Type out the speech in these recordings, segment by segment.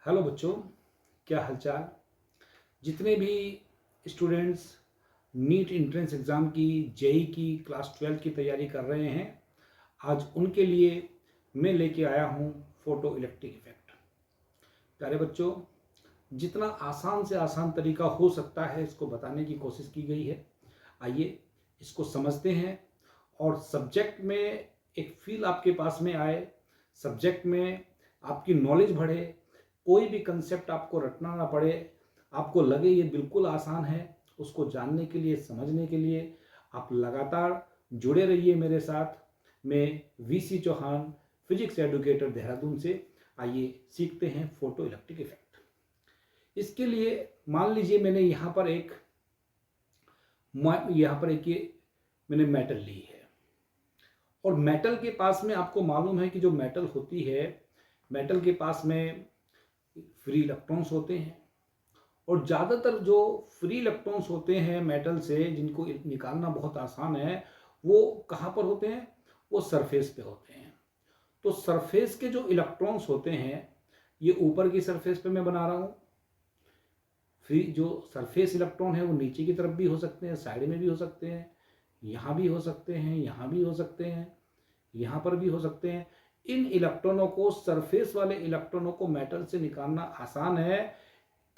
Hello बच्चों, क्या हालचाल। जितने भी स्टूडेंट्स नीट एंट्रेंस एग्ज़ाम की, जेई की, क्लास 12 की तैयारी कर रहे हैं, आज उनके लिए मैं लेके आया हूँ फोटो इलेक्ट्रिक इफेक्ट। प्यारे बच्चों, जितना आसान से आसान तरीका हो सकता है इसको बताने की कोशिश की गई है। आइए इसको समझते हैं और सब्जेक्ट में एक फील आपके पास में आए, सब्जेक्ट में आपकी नॉलेज बढ़े, कोई भी कंसेप्ट आपको रटना ना पड़े, आपको लगे ये बिल्कुल आसान है। उसको जानने के लिए, समझने के लिए आप लगातार जुड़े रहिए मेरे साथ। मैं VC Chauhan, physics educator, Dehradun से। आइए सीखते हैं फोटो इलेक्ट्रिक इफेक्ट। इसके लिए मान लीजिए मैंने यहाँ पर एक ये मैंने मेटल ली है और मेटल के पास में आपको मालूम है कि जो मेटल होती है, मेटल के पास में फ्री इलेक्ट्रॉन्स होते हैं और ज़्यादातर जो फ्री इलेक्ट्रॉन्स होते हैं मेटल से, जिनको निकालना बहुत आसान है, वो कहाँ पर होते हैं? वो सरफेस पे होते हैं। तो सरफेस के जो इलेक्ट्रॉन्स होते हैं, ये ऊपर की सरफेस पे मैं बना रहा हूँ। फ्री जो सरफेस इलेक्ट्रॉन है वो नीचे की तरफ भी हो सकते हैं, साइड में भी हो सकते हैं, यहाँ भी हो सकते हैं, यहाँ भी हो सकते हैं, यहाँ पर भी हो सकते हैं। इन इलेक्ट्रॉनों को, सरफेस वाले इलेक्ट्रॉनों को मेटल से निकालना आसान है।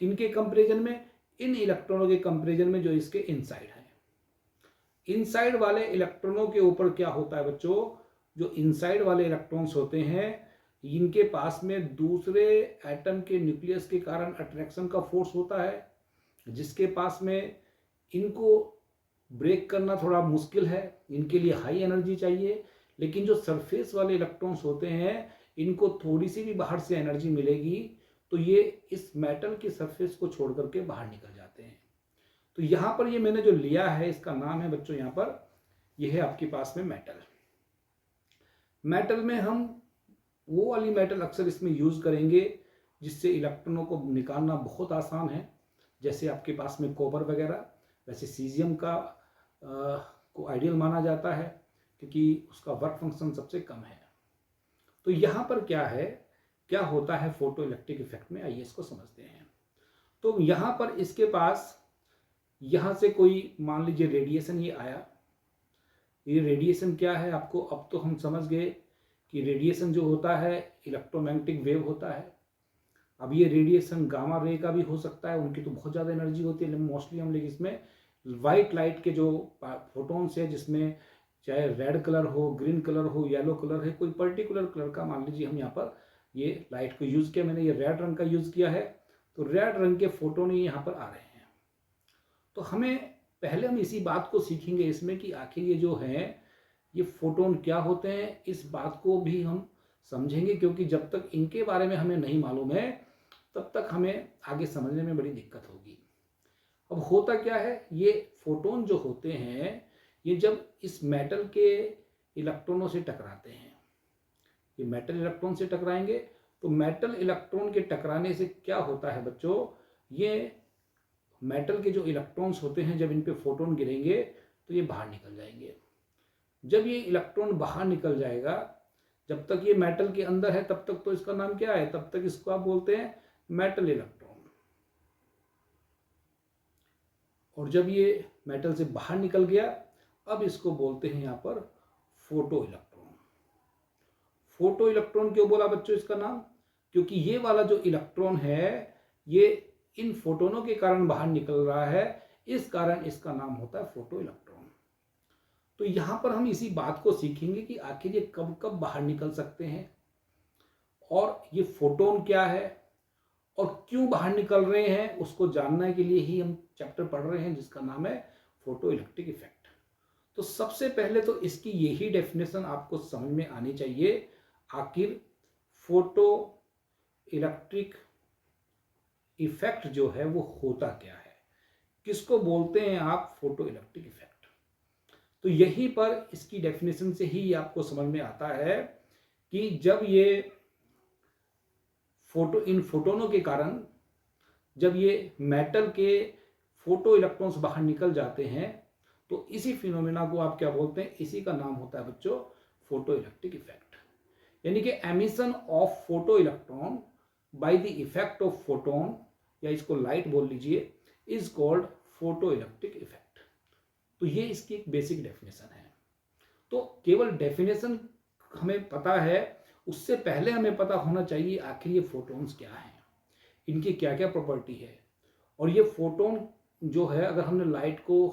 किनके कंपैरिजन में? इन इलेक्ट्रॉनों के कंपैरिजन में जो इसके इनसाइड है। इनसाइड वाले इलेक्ट्रॉनों के ऊपर क्या होता है बच्चों? जो इनसाइड वाले इलेक्ट्रॉन्स होते हैं, इनके पास में दूसरे एटम के न्यूक्लियस के कारण अट्रैक्शन का फोर्स होता है, जिसके पास में इनको ब्रेक करना थोड़ा मुश्किल है, इनके लिए हाई एनर्जी चाहिए। लेकिन जो सरफेस वाले इलेक्ट्रॉन्स होते हैं, इनको थोड़ी सी भी बाहर से एनर्जी मिलेगी तो ये इस मेटल की सरफेस को छोड़ करके बाहर निकल जाते हैं। तो यहाँ पर ये मैंने जो लिया है, इसका नाम है बच्चों, यहाँ पर ये है आपके पास में मेटल। मेटल में हम वो वाली मेटल अक्सर इसमें यूज करेंगे जिससे इलेक्ट्रॉनों को निकालना बहुत आसान है। जैसे आपके पास में कॉपर वगैरह, वैसे सीजियम का को आइडियल माना जाता है क्योंकि उसका वर्क फंक्शन सबसे कम है। तो यहाँ पर क्या है, क्या होता है फोटो इलेक्ट्रिक इफेक्ट में, आइए इसको समझते हैं। तो यहाँ पर इसके पास यहाँ से कोई मान लीजिए रेडिएशन ये आया। ये रेडिएशन क्या है आपको अब तो हम समझ गए कि रेडिएशन जो होता है इलेक्ट्रोमैग्नेटिक वेव होता है। अब ये रेडिएशन गामा रे का भी हो सकता है, उनकी तो बहुत ज़्यादा एनर्जी होती है। मोस्टली हम लोग इसमें वाइट लाइट के जो फोटोन्स है, जिसमें चाहे रेड कलर हो, ग्रीन कलर हो, येलो कलर है, कोई पर्टिकुलर कलर का मान लीजिए हम यहाँ पर ये लाइट को यूज़ किया, मैंने ये रेड रंग का यूज़ किया है, तो रेड रंग के फोटोन यहाँ पर आ रहे हैं। तो हमें पहले हम इसी बात को सीखेंगे इसमें कि आखिर ये जो है ये फोटोन क्या होते हैं, इस बात को भी हम समझेंगे, क्योंकि जब तक इनके बारे में हमें नहीं मालूम है तब तक हमें आगे समझने में बड़ी दिक्कत होगी। अब होता क्या है, ये फोटोन जो होते हैं ये जब इस मेटल के इलेक्ट्रॉनों से टकराते हैं, ये मेटल इलेक्ट्रॉन से टकराएंगे, तो मेटल इलेक्ट्रॉन के टकराने से क्या होता है बच्चों, ये मेटल के जो इलेक्ट्रॉन्स होते हैं जब इन पे फोटोन गिरेंगे तो ये बाहर निकल जाएंगे। जब ये इलेक्ट्रॉन बाहर निकल जाएगा, जब तक ये मेटल के अंदर है तब तक तो इसका नाम क्या है, तब तक इसको आप बोलते हैं मेटल इलेक्ट्रॉन। और जब ये मेटल से बाहर निकल गया, अब इसको बोलते हैं यहाँ पर फोटो इलेक्ट्रॉन। फोटो इलेक्ट्रॉन क्यों बोला बच्चों इसका नाम? क्योंकि ये वाला जो इलेक्ट्रॉन है ये इन फोटोनों के कारण बाहर निकल रहा है, इस कारण इसका नाम होता है फोटो इलेक्ट्रॉन। तो यहां पर हम इसी बात को सीखेंगे कि आखिर ये कब कब बाहर निकल सकते हैं और ये फोटोन क्या है और क्यों बाहर निकल रहे हैं, उसको जानने के लिए ही हम चैप्टर पढ़ रहे हैं जिसका नाम है फोटो इलेक्ट्रिक इफेक्ट। तो सबसे पहले तो इसकी यही डेफिनेशन आपको समझ में आनी चाहिए, आखिर फोटो इलेक्ट्रिक इफेक्ट जो है वो होता क्या है, किसको बोलते हैं आप फोटो इलेक्ट्रिक इफेक्ट। तो यहीं पर इसकी डेफिनेशन से ही आपको समझ में आता है कि जब ये इन फोटोनों के कारण जब ये मेटल के फोटो इलेक्ट्रॉन्स बाहर निकल जाते हैं तो इसी फिनोमेना को आप क्या बोलते हैं, इसी का नाम होता है बच्चों फोटो इलेक्ट्रिक इफेक्ट। यानी कि emission of photo electron by the effect of photon, या इसको लाइट बोल लीजिए, is called photo electric effect. तो ये इसकी एक बेसिक डेफिनेशन है। तो केवल डेफिनेशन हमें पता है, उससे पहले हमें पता होना चाहिए आखिर ये फोटोन्स क्या हैं, इनकी क्या क्या प्रॉपर्टी है। और ये फोटोन जो है, अगर हमने लाइट को,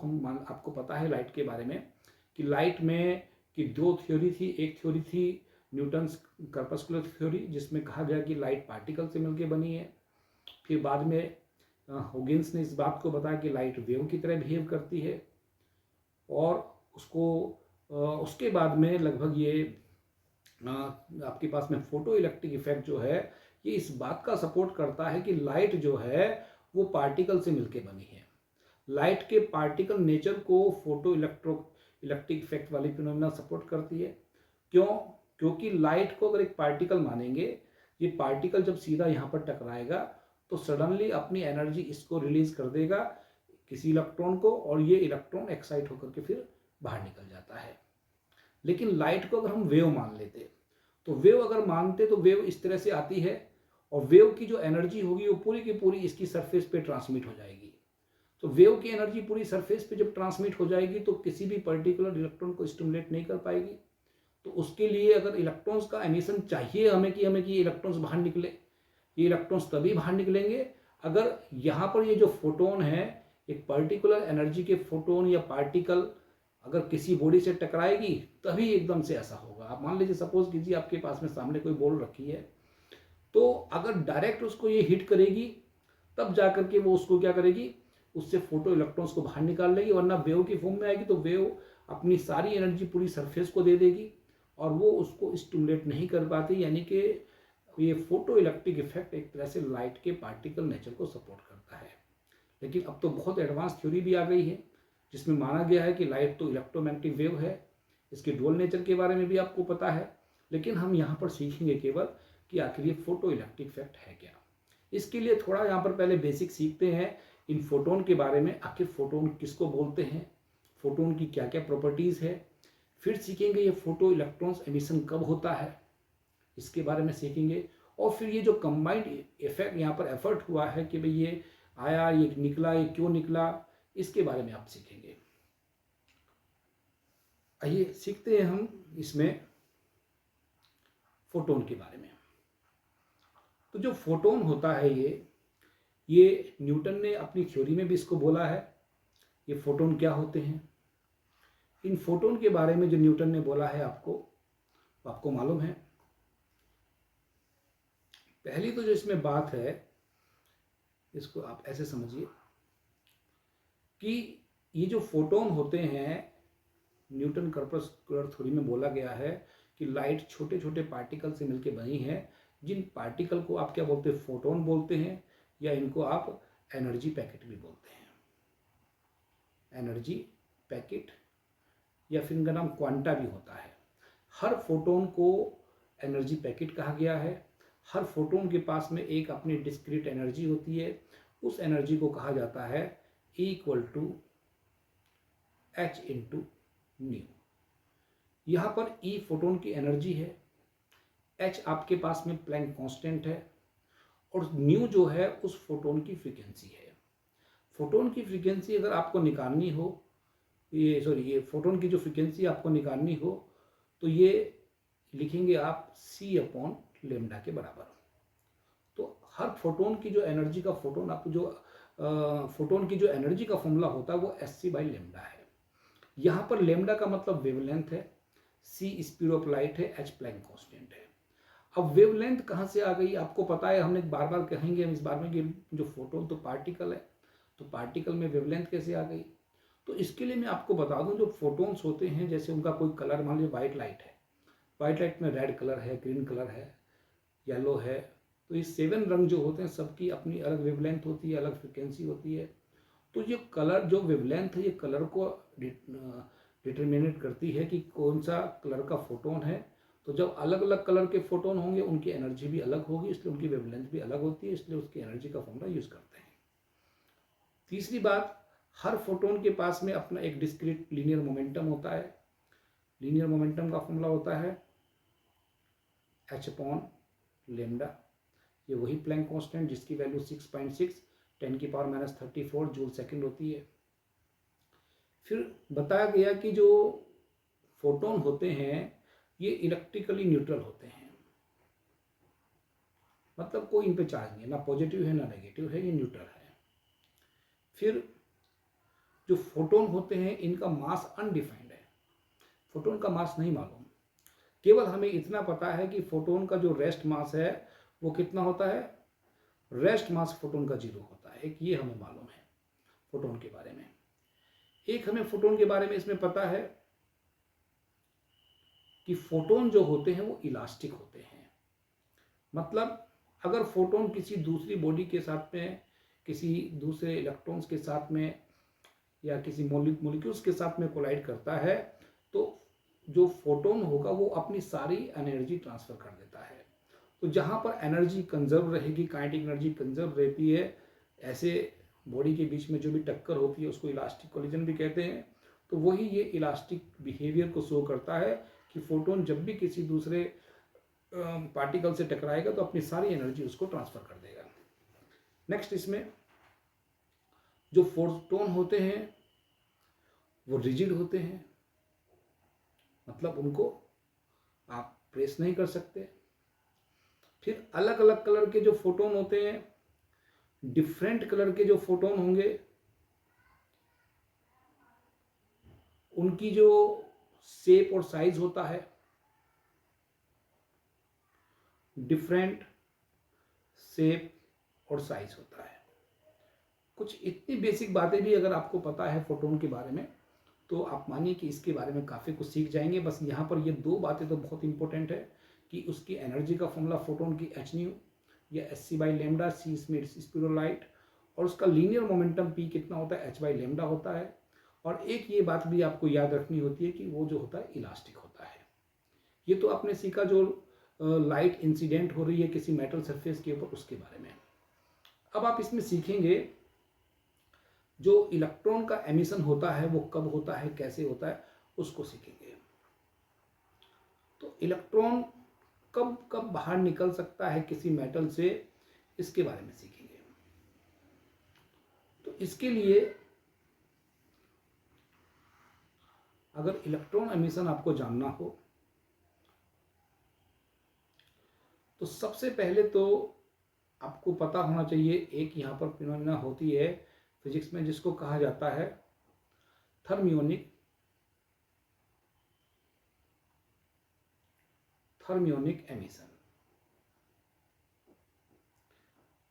आपको पता है लाइट के बारे में कि लाइट में कि दो थ्योरी थी। एक थ्योरी थी न्यूटन्स कर्पस्कुलर थ्योरी, जिसमें कहा गया कि लाइट पार्टिकल से मिलकर बनी है। फिर बाद में हॉकिंस ने इस बात को बताया कि लाइट वेव की तरह बिहेव करती है। और उसके बाद में लगभग ये आपके पास में फोटो इलेक्ट्रिक इफेक्ट जो है, ये इस बात का सपोर्ट करता है कि लाइट जो है वो पार्टिकल से मिलके बनी है। लाइट के पार्टिकल नेचर को फोटो इलेक्ट्रिक इफेक्ट वाली फिनोमेना सपोर्ट करती है। क्यों? क्योंकि लाइट को अगर एक पार्टिकल मानेंगे, ये पार्टिकल जब सीधा यहाँ पर टकराएगा तो सडनली अपनी एनर्जी इसको रिलीज कर देगा किसी इलेक्ट्रॉन को, और ये इलेक्ट्रॉन एक्साइट होकर के फिर बाहर निकल जाता है। लेकिन लाइट को अगर हम वेव मान लेते, तो वेव अगर मानते तो वेव इस तरह से आती है, और वेव की जो एनर्जी होगी वो पूरी की पूरी इसकी सरफेस पे ट्रांसमिट हो जाएगी। तो वेव की एनर्जी पूरी सरफेस पे जब ट्रांसमिट हो जाएगी तो किसी भी पर्टिकुलर इलेक्ट्रॉन को स्टिमुलेट नहीं कर पाएगी। तो उसके लिए अगर इलेक्ट्रॉन्स का एमिशन चाहिए हमें कि ये इलेक्ट्रॉन्स बाहर निकले, ये इलेक्ट्रॉन्स तभी बाहर निकलेंगे अगर यहाँ पर ये जो फोटोन है, एक पर्टिकुलर एनर्जी के फोटोन या पार्टिकल अगर किसी बॉडी से टकराएगी तभी एकदम से ऐसा होगा। आप मान लीजिए, सपोज कीजिए आपके पास में सामने कोई बॉल रखी है, तो अगर डायरेक्ट उसको ये हिट करेगी तब जाकर के वो उसको क्या करेगी, उससे फोटो इलेक्ट्रॉन्स को बाहर निकाल लेगी। वरना वेव की फॉर्म में आएगी तो वेव अपनी सारी एनर्जी पूरी सरफेस को दे देगी और वो उसको स्टिमुलेट नहीं कर पाती। यानी कि ये फोटो इलेक्ट्रिक इफेक्ट एक तरह से लाइट के पार्टिकल नेचर को सपोर्ट करता है। लेकिन अब तो बहुत एडवांस थ्योरी भी आ गई है जिसमें माना गया है कि लाइट तो इलेक्ट्रोमैग्नेटिक वेव है, इसके डुअल नेचर के बारे में भी आपको पता है। लेकिन हम यहाँ पर सीखेंगे केवल कि आखिर ये फोटो इलेक्ट्रिक इफेक्ट है क्या। इसके लिए थोड़ा यहाँ पर पहले बेसिक सीखते हैं इन फोटोन के बारे में, आखिर फोटोन किसको बोलते हैं, फोटोन की क्या क्या प्रॉपर्टीज़ है। फिर सीखेंगे ये फोटो इलेक्ट्रॉन्स एमिशन कब होता है, इसके बारे में सीखेंगे। और फिर ये जो कंबाइंड इफेक्ट यहाँ पर एफर्ट हुआ है कि भाई ये आया, ये निकला, ये क्यों निकला, इसके बारे में आप सीखेंगे। आइए सीखते हैं हम इसमें फोटोन के बारे में। तो जो फोटोन होता है ये न्यूटन ने अपनी थ्योरी में भी इसको बोला है। ये फोटोन क्या होते हैं, इन फोटोन के बारे में जो न्यूटन ने बोला है आपको मालूम है। पहली तो जो इसमें बात है, इसको आप ऐसे समझिए कि ये जो फोटोन होते हैं, न्यूटन कर्पस्कुलर थ्योरी में बोला गया है कि लाइट छोटे छोटे पार्टिकल से मिलकर बनी है, जिन पार्टिकल को आप क्या बोलते हैं, फोटोन बोलते हैं, या इनको आप एनर्जी पैकेट भी बोलते हैं। एनर्जी पैकेट या फिर इनका नाम क्वांटा भी होता है। हर फोटोन को एनर्जी पैकेट कहा गया है। हर फोटोन के पास में एक अपनी डिस्क्रीट एनर्जी होती है, उस एनर्जी को कहा जाता है E H × न्यू। यहाँ पर E फोटोन की एनर्जी है, H आपके पास में प्लैंक कांस्टेंट है, और न्यू जो है उस फोटोन की फ्रीक्वेंसी है। फोटोन की फ्रीक्वेंसी अगर आपको निकालनी हो, ये फोटोन की जो फ्रीक्वेंसी आपको निकालनी हो तो ये लिखेंगे आप C/λ के बराबर। तो हर फोटोन की जो एनर्जी का फोटोन की जो एनर्जी का फॉर्मूला होता है वो Sc/λ है। यहाँ पर लेमडा का मतलब वेवलेंथ है, C स्पीड ऑफ लाइट है, H प्लैंक कांस्टेंट है। अब वेवलेंथ कहाँ से आ गई आपको पता है, हमने बार बार कहेंगे हम इस बारे में कि जो फोटोन तो पार्टिकल है, तो पार्टिकल में वेवलेंथ कैसे आ गई। तो इसके लिए मैं आपको बता दूं, जो फोटोन्स होते हैं जैसे उनका कोई कलर, मान लीजिए वाइट लाइट है, वाइट लाइट में रेड कलर है, ग्रीन कलर है, येलो है, तो ये 7 रंग जो होते हैं सबकी अपनी अलग वेवलेंथ होती है, अलग फ्रिक्वेंसी होती है। तो ये कलर जो वेवलेंथ है, ये कलर को डिटरमिनेट करती है कि कौन सा कलर का फोटोन है। तो जब अलग अलग कलर के फोटोन होंगे उनकी एनर्जी भी अलग होगी, इसलिए उनकी वेवलेंथ भी अलग होती है, इसलिए उसकी एनर्जी का फॉर्मूला यूज करते हैं। तीसरी बात, हर फोटोन के पास में अपना एक डिस्क्रीट लीनियर मोमेंटम होता है। लीनियर मोमेंटम का फॉर्मूला होता है H/λ। ये वही प्लैंक कांस्टेंट जिसकी वैल्यू 6.6 10⁻³ जूल सेकंड होती है। फिर बताया गया कि जो फोटोन होते हैं ये इलेक्ट्रिकली न्यूट्रल होते हैं, मतलब कोई इन पे चार्ज नहीं है, ना पॉजिटिव है ना नेगेटिव है, ये न्यूट्रल है। फिर जो फोटोन होते हैं इनका मास अनडिफाइंड है, फोटोन का मास नहीं मालूम, केवल हमें इतना पता है कि फोटोन का जो रेस्ट मास है वो कितना होता है, रेस्ट मास फोटोन का 0 होता है, एक ये हमें मालूम है फोटोन के बारे में। एक हमें फोटोन के बारे में इसमें पता है कि फोटोन जो होते हैं वो इलास्टिक होते हैं, मतलब अगर फोटोन किसी दूसरी बॉडी के साथ में, किसी दूसरे इलेक्ट्रॉन्स के साथ में या किसी मॉलिक्यूल्स के साथ में कोलाइड करता है तो जो फोटोन होगा वो अपनी सारी एनर्जी ट्रांसफर कर देता है। तो जहाँ पर एनर्जी कंजर्व रहेगी, काइनेटिक एनर्जी कंजर्व रहती है, ऐसे बॉडी के बीच में जो भी टक्कर होती है उसको इलास्टिक कोलिजन भी कहते हैं। तो वही ये इलास्टिक बिहेवियर को शो करता है कि फोटोन जब भी किसी दूसरे पार्टिकल से टकराएगा तो अपनी सारी एनर्जी उसको ट्रांसफर कर देगा। नेक्स्ट, इसमें जो फोटोन होते हैं वो रिजिड होते हैं, मतलब उनको आप प्रेस नहीं कर सकते। फिर अलग अलग कलर के जो फोटोन होते हैं, डिफरेंट कलर के जो फोटोन होंगे उनकी जो शेप और साइज होता है डिफरेंट शेप और साइज होता है। कुछ इतनी बेसिक बातें भी अगर आपको पता है फोटोन के बारे में तो आप मानिए कि इसके बारे में काफ़ी कुछ सीख जाएंगे। बस यहाँ पर ये 2 बातें तो बहुत इंपॉर्टेंट है कि उसकी एनर्जी का फॉर्मूला फोटोन की hν या hc/λ, c इसमें स्पिरोलाइट, और उसका लीनियर मोमेंटम p कितना होता है, h/λ होता है। और एक ये बात भी आपको याद रखनी होती है कि वो जो होता है इलास्टिक होता है। ये तो आपने सीखा जो लाइट इंसिडेंट हो रही है किसी मेटल सरफेस के ऊपर, उसके बारे में। अब आप इसमें सीखेंगे जो इलेक्ट्रॉन का एमिशन होता है वो कब होता है, कैसे होता है, उसको सीखेंगे। तो इलेक्ट्रॉन कब कब बाहर निकल सकता है किसी मेटल से, इसके बारे में सीखेंगे। तो इसके लिए अगर इलेक्ट्रॉन एमिशन आपको जानना हो तो सबसे पहले तो आपको पता होना चाहिए, एक यहाँ पर फिनोमेना होती है फिजिक्स में जिसको कहा जाता है थर्मियोनिक एमिशन।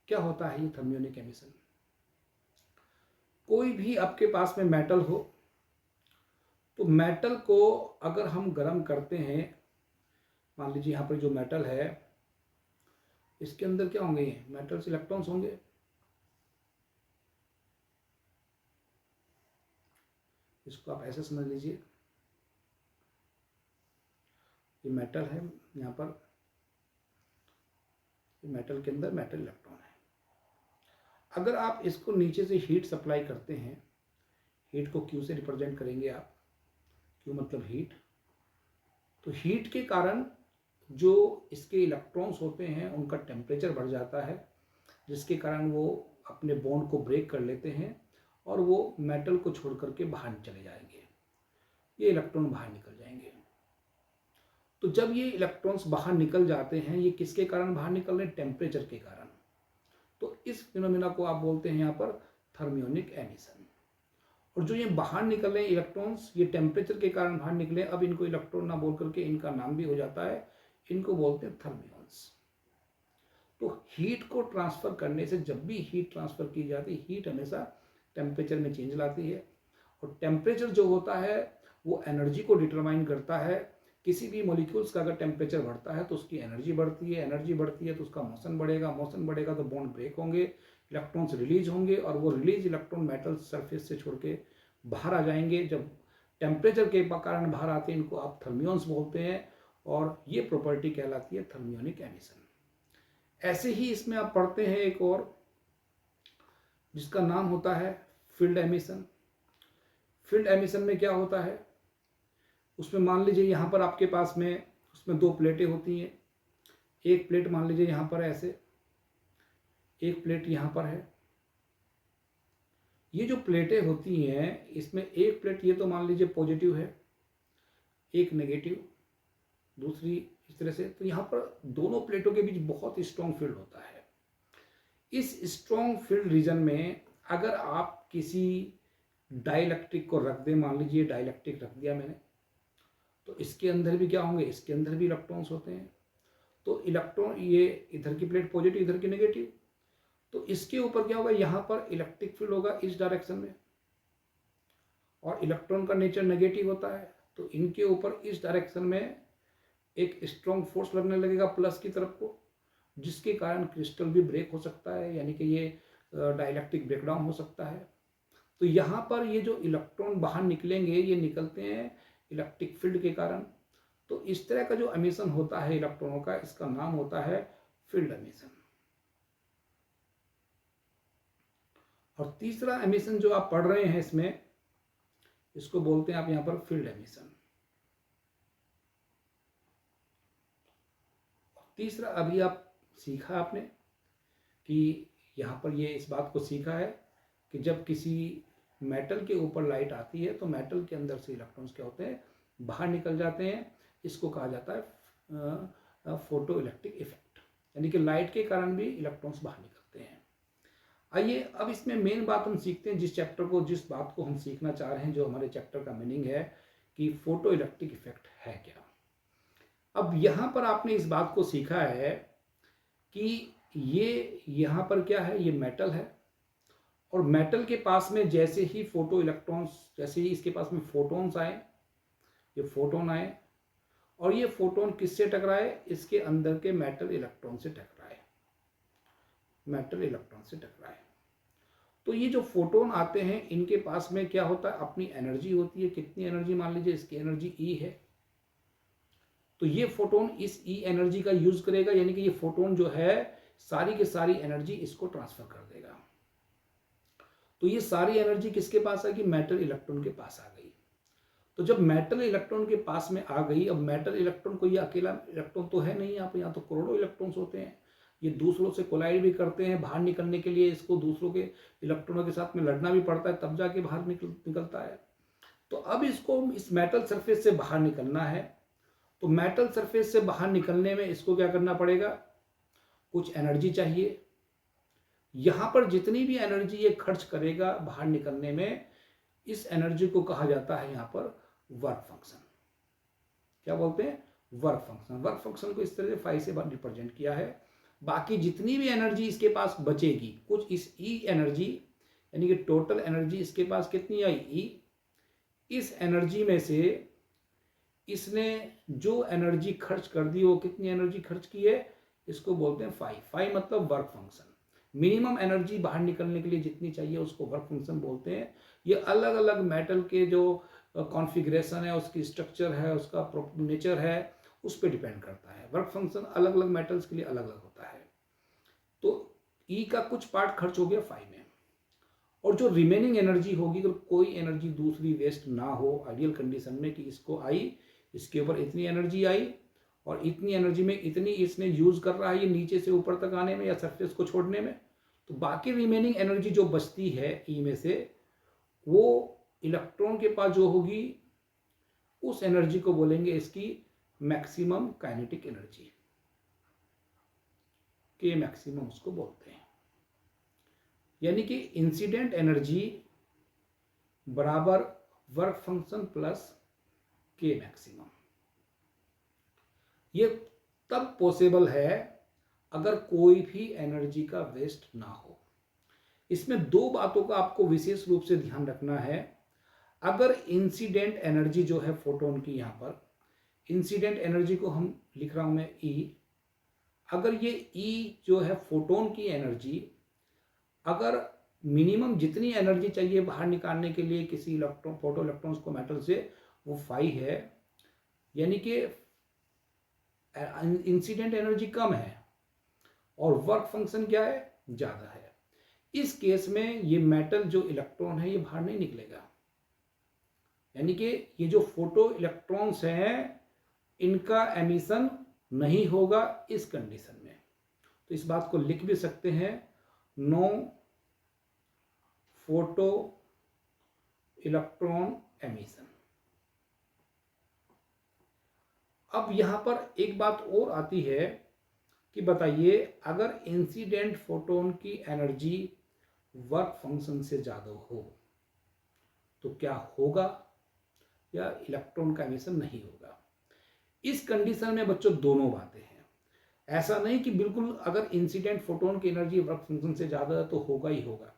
क्या होता है ये थर्मियोनिक एमिशन? कोई भी आपके पास में मेटल हो तो मेटल को अगर हम गर्म करते हैं, मान लीजिए यहाँ पर जो मेटल है इसके अंदर क्या होंगे, मेटल से इलेक्ट्रॉन्स होंगे। इसको आप ऐसे समझ लीजिए, ये मेटल है, यहाँ पर मेटल के अंदर मेटल इलेक्ट्रॉन है। अगर आप इसको नीचे से हीट सप्लाई करते हैं, हीट को Q से रिप्रेजेंट करेंगे आप, Q मतलब हीट, तो हीट के कारण जो इसके इलेक्ट्रॉन्स होते हैं उनका टेम्परेचर बढ़ जाता है, जिसके कारण वो अपने बॉन्ड को ब्रेक कर लेते हैं और वो मेटल को छोड़ करके बाहर चले जाएंगे, ये इलेक्ट्रॉन बाहर निकल जाएंगे। तो जब ये इलेक्ट्रॉन्स बाहर निकल जाते हैं, ये किसके कारण बाहर निकल रहे हैं, टेम्परेचर के कारण। तो इस फिनोमेना को आप बोलते हैं यहाँ पर थर्मियोनिक एमिशन। और जो ये बाहर निकल रहे हैं इलेक्ट्रॉन्स, ये टेम्परेचर के कारण बाहर निकले, अब इनको इलेक्ट्रॉन ना बोल करके इनका नाम भी हो जाता है, इनको बोलते हैं थर्मियॉन्स। तो हीट को ट्रांसफर करने से, जब भी हीट ट्रांसफर की जाती है, हीट हमेशा टेम्परेचर में चेंज लाती है, और टेम्परेचर जो होता है वो एनर्जी को डिटरमाइन करता है। किसी भी मॉलिक्यूल्स का अगर टेम्परेचर बढ़ता है तो उसकी एनर्जी बढ़ती है, एनर्जी बढ़ती है तो उसका मोशन बढ़ेगा, मोशन बढ़ेगा तो बॉन्ड ब्रेक होंगे, इलेक्ट्रॉन्स रिलीज होंगे, और वो रिलीज इलेक्ट्रॉन मेटल सरफेस से छोड़ के बाहर आ जाएंगे। जब टेम्परेचर के कारण बाहर आते हैं इनको आप थर्मियॉन्स बोलते हैं, और ये प्रॉपर्टी कहलाती है थर्मियोनिक एमिशन। ऐसे ही इसमें आप पढ़ते हैं एक और जिसका नाम होता है फील्ड एमिशन। फील्ड एमिशन में क्या होता है, उसमें मान लीजिए यहाँ पर आपके पास में उसमें 2 प्लेटें होती हैं। एक प्लेट मान लीजिए यहाँ पर ऐसे, एक प्लेट यहाँ पर है। ये जो प्लेटें होती हैं इसमें एक प्लेट ये तो मान लीजिए पॉजिटिव है, एक नेगेटिव, दूसरी इस तरह से। तो यहाँ पर दोनों प्लेटों के बीच बहुत स्ट्रॉन्ग फील्ड होता है। इस स्ट्रॉन्ग फील्ड रीजन में अगर आप किसी डाइलेक्ट्रिक को रख दें, मान लीजिए डाइलेक्ट्रिक रख दिया मैंने, तो इसके अंदर भी क्या होंगे, इसके अंदर भी इलेक्ट्रॉन्स होते हैं। तो इलेक्ट्रॉन, ये इधर की प्लेट पॉजिटिव, इधर की नेगेटिव, तो इसके ऊपर क्या होगा, यहाँ पर इलेक्ट्रिक फील्ड होगा इस डायरेक्शन में, और इलेक्ट्रॉन का नेचर नेगेटिव होता है, तो इनके ऊपर इस डायरेक्शन में एक स्ट्रॉन्ग फोर्स लगने लगेगा प्लस की तरफ को, जिसके कारण क्रिस्टल भी ब्रेक हो सकता है, यानी कि ये डाइलेक्ट्रिक ब्रेकडाउन हो सकता है। तो यहाँ पर ये जो इलेक्ट्रॉन बाहर निकलेंगे, ये निकलते हैं इलेक्ट्रिक फील्ड के कारण। तो इस तरह का जो एमिशन होता है इलेक्ट्रॉनों का, इसका नाम होता है फील्ड एमिशन। और तीसरा एमिशन जो आप पढ़ रहे हैं इसमें, इसको बोलते हैं आप यहाँ पर फील्ड एमिशन। तीसरा अभी आप सीखा आपने कि यहाँ पर ये इस बात को सीखा है कि जब किसी मेटल के ऊपर लाइट आती है तो मेटल के अंदर से इलेक्ट्रॉन्स क्या होते हैं, बाहर निकल जाते हैं। इसको कहा जाता है फोटो इलेक्ट्रिक इफेक्ट, यानी कि लाइट के कारण भी इलेक्ट्रॉन्स बाहर निकलते हैं। आइए अब इसमें मेन बात हम सीखते हैं, जिस बात को हम सीखना चाह रहे हैं, जो हमारे चैप्टर का मीनिंग है कि फोटो इलेक्ट्रिक इफेक्ट है क्या। अब यहाँ पर आपने इस बात को सीखा है कि ये यहाँ पर क्या है, ये मेटल है, और मेटल के पास में जैसे ही फोटो इलेक्ट्रॉन्स, जैसे ही इसके पास में फोटोन्स आए, ये फोटोन आए, और ये फोटोन किससे टकराए, इसके अंदर के मेटल इलेक्ट्रॉन से टकराए, मेटल इलेक्ट्रॉन से टकराए। तो ये जो फोटोन आते हैं, इनके पास में क्या होता है, अपनी एनर्जी होती है। कितनी एनर्जी, मान लीजिए इसकी एनर्जी E है, तो ये फोटोन इस E एनर्जी का यूज करेगा, यानी कि ये फोटोन जो है सारी की सारी एनर्जी इसको ट्रांसफर कर देगा। तो ये सारी एनर्जी किसके पास आएगी, मेटल इलेक्ट्रॉन के पास आ गई। तो जब मेटल इलेक्ट्रॉन के पास में आ गई, अब मेटल इलेक्ट्रॉन को ये अकेला इलेक्ट्रॉन तो है नहीं, यहाँ तो करोड़ों इलेक्ट्रॉन्स होते हैं, ये दूसरों से कोलाइड भी करते हैं। बाहर निकलने के लिए इसको दूसरों के इलेक्ट्रॉनों के साथ में लड़ना भी पड़ता है, तब जाके बाहर निकलता है। तो अब इसको इस मेटल सरफेस से बाहर निकलना है, तो मेटल सरफेस से बाहर निकलने में इसको क्या करना पड़ेगा, कुछ एनर्जी चाहिए। यहां पर जितनी भी एनर्जी ये खर्च करेगा बाहर निकलने में, इस एनर्जी को कहा जाता है यहाँ पर वर्क फंक्शन। क्या बोलते हैं, वर्क फंक्शन। वर्क फंक्शन को इस तरह से फाई से रिप्रेजेंट किया है। बाकी जितनी भी एनर्जी इसके पास बचेगी, कुछ इस ई एनर्जी, यानी कि टोटल एनर्जी इसके पास कितनी आई, ई, इस एनर्जी में से इसने जो एनर्जी खर्च कर दी, वो कितनी एनर्जी खर्च की है, इसको बोलते हैं फाई। फाई मतलब वर्क फंक्शन। मिनिमम एनर्जी बाहर निकलने के लिए जितनी चाहिए उसको वर्क फंक्शन बोलते हैं। ये अलग अलग मेटल के जो कॉन्फ़िगरेशन है, उसकी स्ट्रक्चर है, उसका नेचर है, उस पर डिपेंड करता है। वर्क फंक्शन अलग अलग मेटल्स के लिए अलग अलग होता है। तो ई का कुछ पार्ट खर्च हो गया फाई में, और जो रिमेनिंग एनर्जी होगी, अगर कोई एनर्जी दूसरी वेस्ट ना हो, आइडियल कंडीशन में कि इसको आई, इसके ऊपर इतनी एनर्जी आई, और इतनी एनर्जी में इतनी इसने यूज कर रहा है ये नीचे से ऊपर तक आने में या सरफेस को छोड़ने में, तो बाकी रिमेनिंग एनर्जी जो बचती है ई में से, वो इलेक्ट्रॉन के पास जो होगी, उस एनर्जी को बोलेंगे इसकी मैक्सिमम काइनेटिक एनर्जी, के मैक्सिमम उसको बोलते हैं। यानी कि इंसिडेंट एनर्जी बराबर वर्क फंक्शन प्लस के मैक्सिमम। ये तब पॉसिबल है अगर कोई भी एनर्जी का वेस्ट ना हो। इसमें दो बातों का आपको विशेष रूप से ध्यान रखना है। अगर इंसिडेंट एनर्जी जो है फोटोन की, यहाँ पर इंसिडेंट एनर्जी को हम लिख रहा हूं मैं ई, अगर ये ई जो है फोटोन की एनर्जी, अगर मिनिमम जितनी एनर्जी चाहिए बाहर निकालने के लिए किसी इलेक्ट्रॉन, फोटो इलेक्ट्रॉन्स को मेटल से, वो फाई है, यानी कि इंसिडेंट एनर्जी कम है और वर्क फंक्शन क्या है, ज्यादा है। इस केस में ये मेटल जो इलेक्ट्रॉन है ये बाहर नहीं निकलेगा, यानी कि ये जो फोटो इलेक्ट्रॉन्स हैं इनका एमिशन नहीं होगा इस कंडीशन में। तो इस बात को लिख भी सकते हैं, नो फोटो इलेक्ट्रॉन एमिशन। अब यहां पर एक बात और आती है कि बताइए, अगर इंसिडेंट फोटोन की एनर्जी वर्क फंक्शन से ज़्यादा हो तो क्या होगा, या इलेक्ट्रॉन का एमिशन नहीं होगा। इस कंडीशन में बच्चों दोनों बातें हैं। ऐसा नहीं कि बिल्कुल अगर इंसिडेंट फोटोन की एनर्जी वर्क फंक्शन से ज़्यादा है तो होगा ही होगा।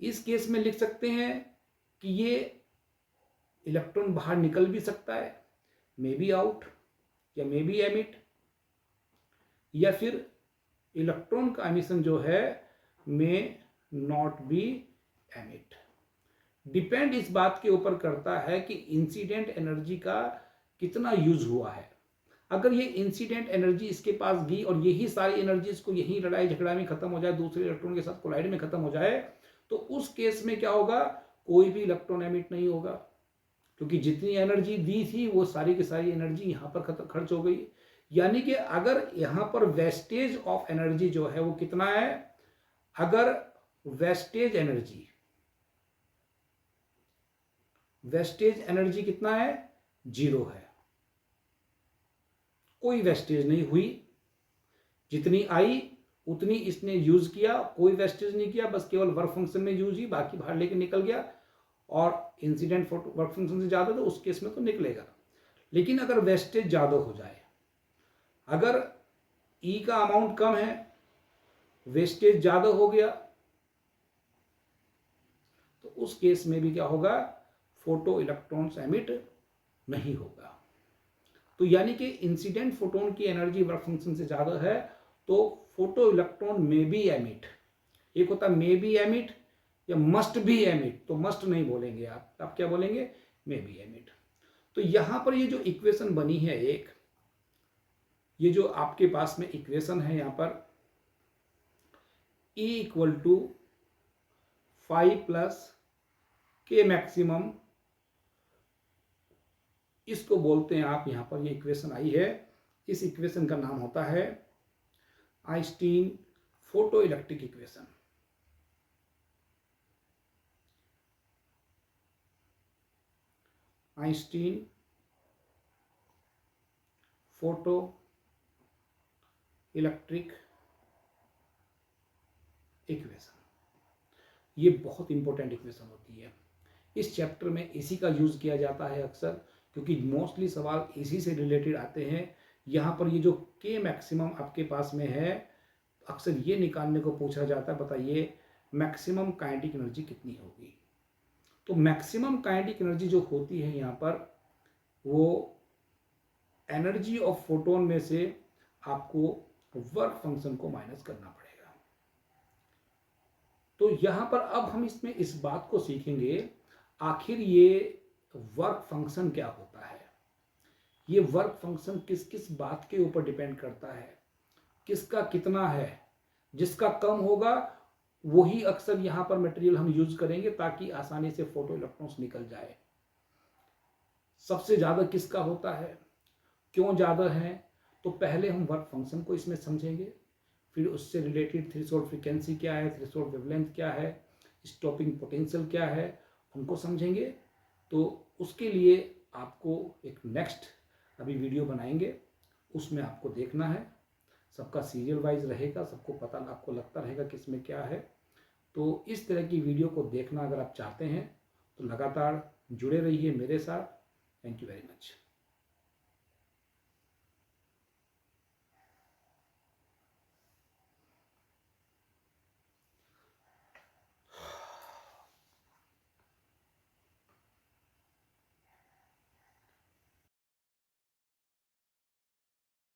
इस केस में लिख सकते हैं कि ये इलेक्ट्रॉन बाहर निकल भी सकता है, मे बी आउट या मे बी एमिट, या फिर इलेक्ट्रॉन का एमिशन जो है may not be emit. Depend इस बात के ऊपर करता है कि इंसिडेंट एनर्जी का कितना यूज हुआ है। अगर ये इंसिडेंट एनर्जी इसके पास गई और यही सारी एनर्जी इसको यही लड़ाई झगड़ा में खत्म हो जाए, दूसरे इलेक्ट्रॉन के साथ कोलाइड में खत्म हो जाए, तो उस केस में क्या होगा, कोई भी इलेक्ट्रॉन एमिट नहीं होगा, क्योंकि जितनी एनर्जी दी थी वो सारी की सारी एनर्जी यहां पर खर्च हो गई। यानी कि अगर यहां पर वेस्टेज ऑफ एनर्जी जो है वो कितना है, अगर वेस्टेज एनर्जी कितना है, 0 है, कोई वेस्टेज नहीं हुई, जितनी आई उतनी इसने यूज किया, कोई वेस्टेज नहीं किया, बस केवल वर्क फंक्शन में यूज ही, बाकी बाहर लेके निकल गया। और इंसिडेंट वर्क फंक्शन से ज्यादा तो उस केस में तो निकलेगा। लेकिन अगर वेस्टेज ज्यादा हो जाए, अगर ई का अमाउंट कम है, वेस्टेज ज्यादा हो गया, तो उस केस में भी क्या होगा, फोटो इलेक्ट्रॉन्स एमिट नहीं होगा। तो यानी कि इंसिडेंट फोटोन की एनर्जी वर्क फंक्शन से ज्यादा है तो photo electron may be emit. एक होता है मे बी एमिट या मस्ट बी एमिट। तो मस्ट नहीं बोलेंगे आप क्या बोलेंगे, मे बी एमिट। तो यहां पर ये जो इक्वेशन बनी है एक, ये जो आपके पास में इक्वेशन है यहां पर E इक्वल टू 5 प्लस के मैक्सिमम, इसको बोलते हैं आप, यहां पर ये इक्वेशन आई है, इस इक्वेशन का नाम होता है Einstein photo electric equation. Einstein photo electric equation, ये बहुत इंपॉर्टेंट इक्वेशन होती है। इस चैप्टर में इसी का यूज किया जाता है अक्सर, क्योंकि मोस्टली सवाल इसी से रिलेटेड आते हैं। यहाँ पर ये जो के मैक्सिमम आपके पास में है, अक्सर ये निकालने को पूछा जाता है, बताइए मैक्सिमम काइनेटिक एनर्जी कितनी होगी। तो मैक्सिमम काइनेटिक एनर्जी जो होती है यहाँ पर, वो एनर्जी ऑफ फोटोन में से आपको वर्क फंक्शन को माइनस करना पड़ेगा। तो यहाँ पर अब हम इसमें इस बात को सीखेंगे, आखिर ये वर्क फंक्शन क्या होता है। ये वर्क फंक्शन किस किस बात के ऊपर डिपेंड करता है, किसका कितना है। जिसका कम होगा वही अक्सर यहां पर मटेरियल हम यूज करेंगे ताकि आसानी से फोटो इलेक्ट्रॉन्स निकल जाए। सबसे ज्यादा किसका होता है, क्यों ज्यादा है, तो पहले हम वर्क फंक्शन को इसमें समझेंगे, फिर उससे रिलेटेड थ्रेशोल्ड फ्रीक्वेंसी क्या है, थ्रेशोल्ड वेवलेंथ क्या है, स्टॉपिंग पोटेंशियल क्या है, उनको समझेंगे। तो उसके लिए आपको एक नेक्स्ट अभी वीडियो बनाएंगे, उसमें आपको देखना है, सबका सीरियल वाइज रहेगा, सबको पता आपको लगता रहेगा कि इसमें क्या है। तो इस तरह की वीडियो को देखना अगर आप चाहते हैं तो लगातार जुड़े रहिए मेरे साथ। Thank you very much.